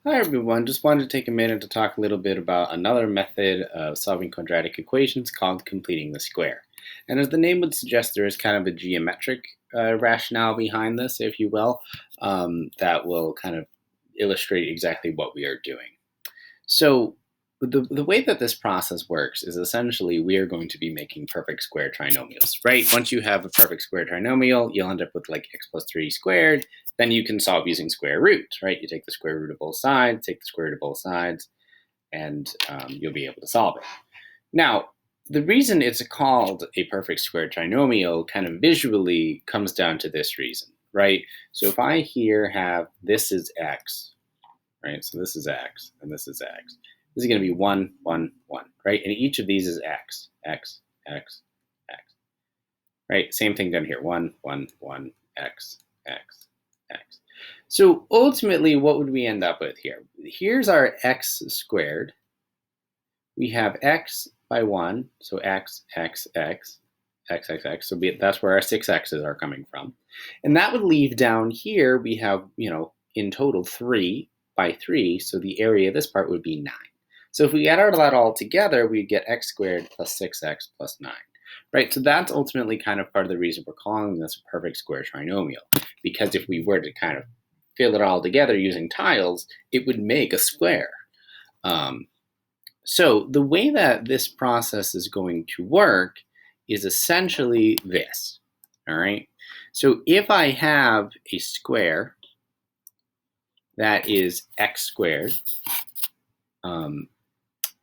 Hi everyone, just wanted to take a minute to talk a little bit about another method of solving quadratic equations called completing the square. And as the name would suggest, there is kind of a geometric rationale behind this, if you will, that will kind of illustrate exactly what we are doing. So the way that this process works is essentially we are going to be making perfect square trinomials, right? Once you have a perfect square trinomial, you'll end up with like x plus 3 squared. Then you can solve using square root, right? You take the square root of both sides, take the square root of both sides, and you'll be able to solve it. Now, the reason it's called a perfect square trinomial kind of visually comes down to this reason, right? So if I here have this is x, right? So this is x, and this is x. This is going to be 1, 1, 1, right? And each of these is x, x, x, x, right? Same thing down here, 1, 1, 1, x, x, x. So ultimately, what would we end up with here? Here's our x squared. We have x by 1, so x, x, x, x, x, x. So that's where our 6x's are coming from. And that would leave down here, we have, in total 3 by 3, so the area of this part would be 9. So if we add that all together, we get x squared plus 6x plus 9. Right, so that's ultimately kind of part of the reason we're calling this a perfect square trinomial, because if we were to kind of fill it all together using tiles, it would make a square. So the way that this process is going to work is essentially this, all right? So if I have a square that is x squared,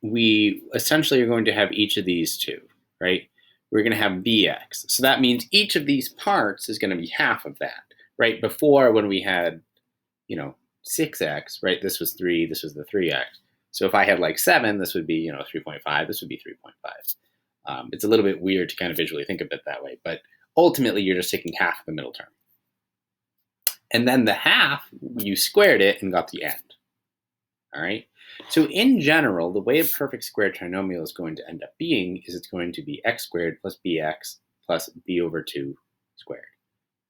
we essentially are going to have each of these two, right? We're going to have bx. So that means each of these parts is going to be half of that, right? Before, when we had, 6x, right? This was 3, this was the 3x. So if I had like 7, this would be, 3.5, this would be 3.5. It's a little bit weird to kind of visually think of it that way, but ultimately you're just taking half of the middle term. And then the half, you squared it and got the end, all right? So in general, the way a perfect square trinomial is going to end up being is it's going to be x squared plus bx plus b over 2 squared,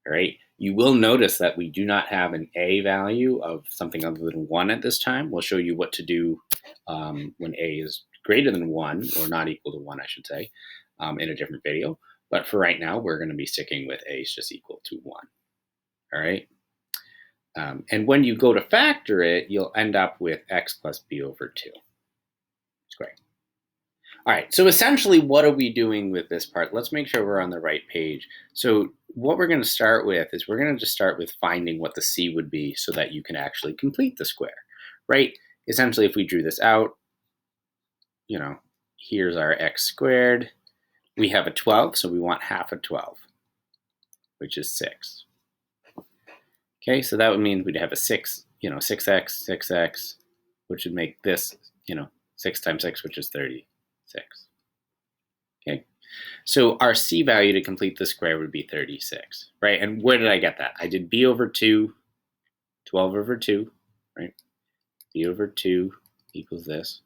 all right? You will notice that we do not have an a value of something other than 1 at this time. We'll show you what to do when a is greater than 1, or not equal to 1, I should say, in a different video. But for right now, we're going to be sticking with a is just equal to 1, all right? And when you go to factor it, you'll end up with x plus b over 2 squared. All right, so essentially what are we doing with this part? Let's make sure we're on the right page. So what we're going to start with is we're going to just start with finding what the c would be so that you can actually complete the square, right? Essentially, if we drew this out, here's our x squared. We have a 12, so we want half of 12, which is 6. Okay, so that would mean we'd have a 6, 6x, 6x, which would make this, 6 times 6, which is 36. Okay, so our c value to complete the square would be 36, right? And where did I get that? I did b over 2, 12 over 2, right? b over 2 equals this,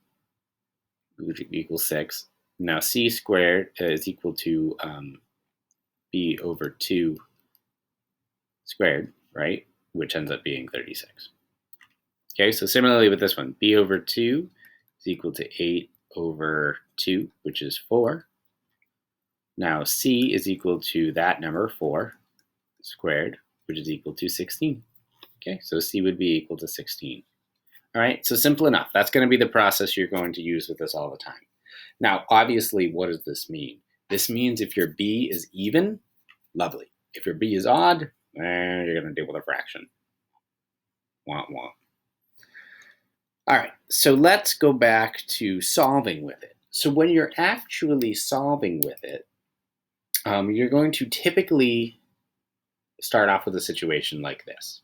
which equals 6. Now c squared is equal to b over 2 squared, right? Which ends up being 36. Okay, so similarly with this one, b over 2 is equal to 8 over 2, which is 4. Now c is equal to that number, 4 squared, which is equal to 16. Okay, so c would be equal to 16. All right, so simple enough. That's going to be the process you're going to use with this all the time. Now, obviously, what does this mean? This means if your b is even, lovely. If your b is odd, you're going to deal with a fraction. Wah, wah. All right, so let's go back to solving with it. So when you're actually solving with it, you're going to typically start off with a situation like this.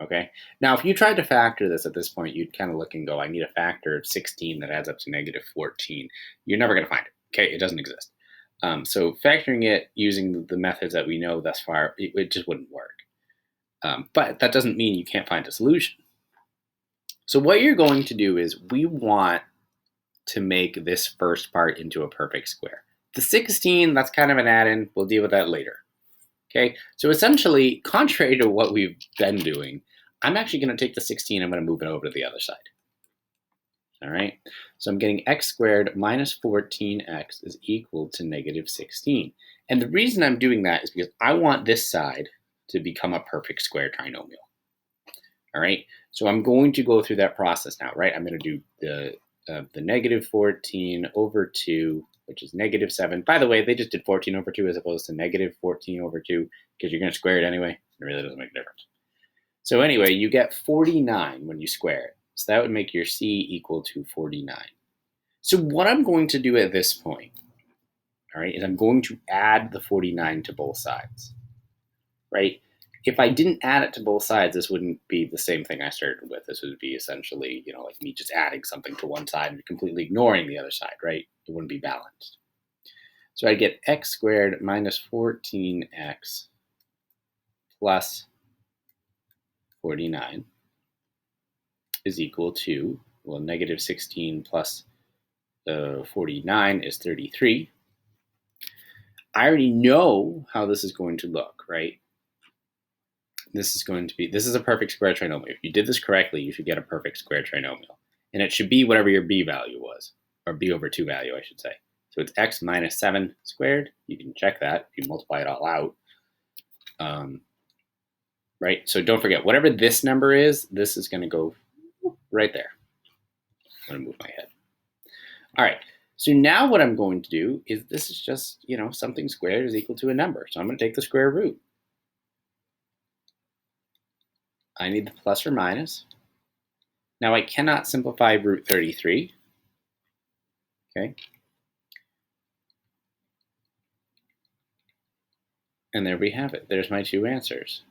Okay. Now, if you tried to factor this at this point, you'd kind of look and go, I need a factor of 16 that adds up to negative 14. You're never going to find it. Okay. It doesn't exist. So factoring it using the methods that we know thus far, it just wouldn't work. But that doesn't mean you can't find a solution. So what you're going to do is we want to make this first part into a perfect square. The 16, that's kind of an add-in. We'll deal with that later. Okay, so essentially, contrary to what we've been doing, I'm actually going to take the 16, I'm going to move it over to the other side. All right, so I'm getting x squared minus 14x is equal to negative 16. And the reason I'm doing that is because I want this side to become a perfect square trinomial. All right, so I'm going to go through that process now, right? I'm going to do the negative 14 over 2, which is negative 7. By the way, they just did 14 over 2 as opposed to negative 14 over 2 because you're going to square it anyway. It really doesn't make a difference. So anyway, you get 49 when you square it. So that would make your C equal to 49. So what I'm going to do at this point, all right, is I'm going to add the 49 to both sides, right? If I didn't add it to both sides, this wouldn't be the same thing I started with. This would be essentially, like me just adding something to one side and completely ignoring the other side, right? It wouldn't be balanced. So I get x squared minus 14x plus 49 is equal to, well, negative 16 plus 49 is 33. I already know how this is going to look, right? This is a perfect square trinomial. If you did this correctly, you should get a perfect square trinomial. And it should be whatever your b value was, or b over 2 value, I should say. So it's x minus 7 squared. You can check that if you multiply it all out. Right? So don't forget, whatever this number is, this is going to go right there. I'm going to move my head. All right. So now what I'm going to do is this is just, something squared is equal to a number. So I'm going to take the square root. I need the plus or minus. Now I cannot simplify root 33. Okay. And there we have it. There's my two answers.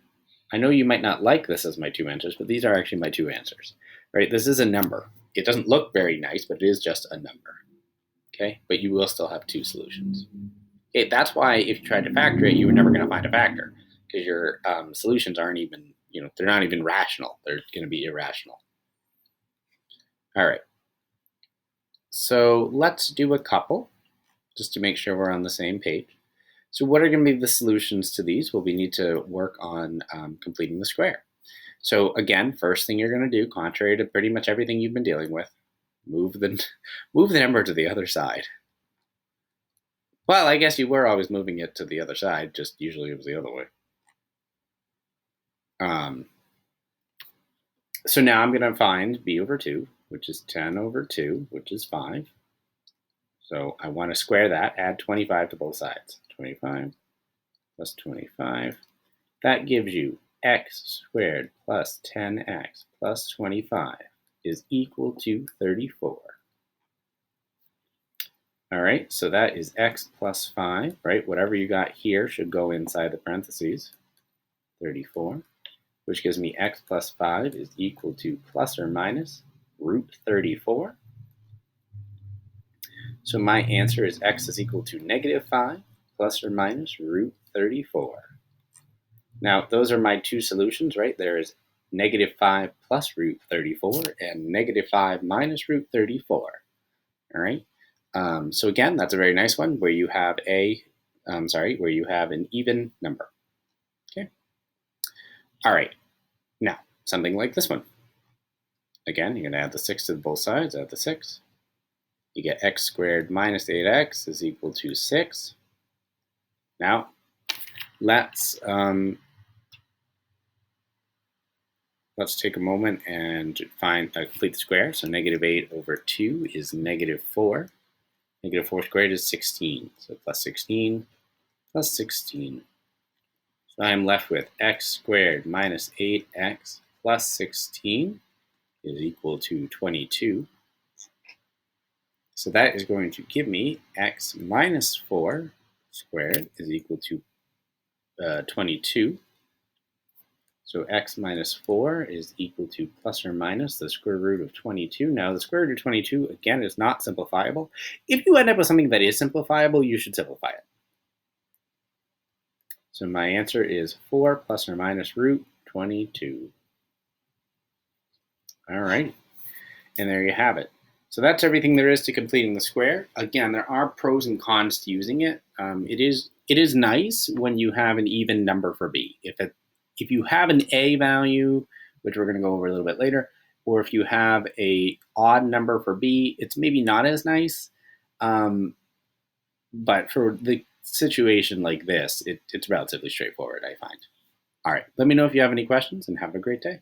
I know you might not like this as my two answers, but these are actually my two answers. Right? This is a number. It doesn't look very nice, but it is just a number. Okay? But you will still have two solutions. Okay, that's why if you tried to factor it, you were never going to find a factor because your solutions aren't even, they're not even rational. They're going to be irrational. All right. So let's do a couple just to make sure we're on the same page. So what are going to be the solutions to these? Well, we need to work on completing the square. So again, first thing you're going to do, contrary to pretty much everything you've been dealing with, move the number to the other side. Well, I guess you were always moving it to the other side, just usually it was the other way. So now I'm going to find b over 2, which is 10 over 2, which is 5. So I want to square that, add 25 to both sides. 25 plus 25. That gives you x squared plus 10x plus 25 is equal to 34. All right, so that is x plus 5, right? Whatever you got here should go inside the parentheses, 34, which gives me x plus 5 is equal to plus or minus root 34. So my answer is x is equal to negative 5 plus or minus root 34. Now, those are my two solutions, right? There is negative 5 plus root 34 and negative 5 minus root 34. All right. So again, that's a very nice one where you have where you have an even number. Okay. All right. Now, something like this one. Again, you're going to add the 6 to both sides, add the 6. You get x squared minus 8x is equal to 6. Now, let's take a moment and complete the square. So negative 8 over 2 is negative 4. Negative 4 squared is 16. So plus 16 plus 16. So I'm left with x squared minus 8x plus 16 is equal to 22. So that is going to give me x minus 4 squared is equal to 22. So x minus 4 is equal to plus or minus the square root of 22. Now, the square root of 22, again, is not simplifiable. If you end up with something that is simplifiable, you should simplify it. So my answer is 4 plus or minus root 22. All right. And there you have it. So that's everything there is to completing the square. Again, there are pros and cons to using it. It is nice when you have an even number for b. If you have an a value which we're going to go over a little bit later, or if you have a odd number for b, it's maybe not as nice. But for the situation like this, it's relatively straightforward, I find. All right, let me know if you have any questions, and have a great day.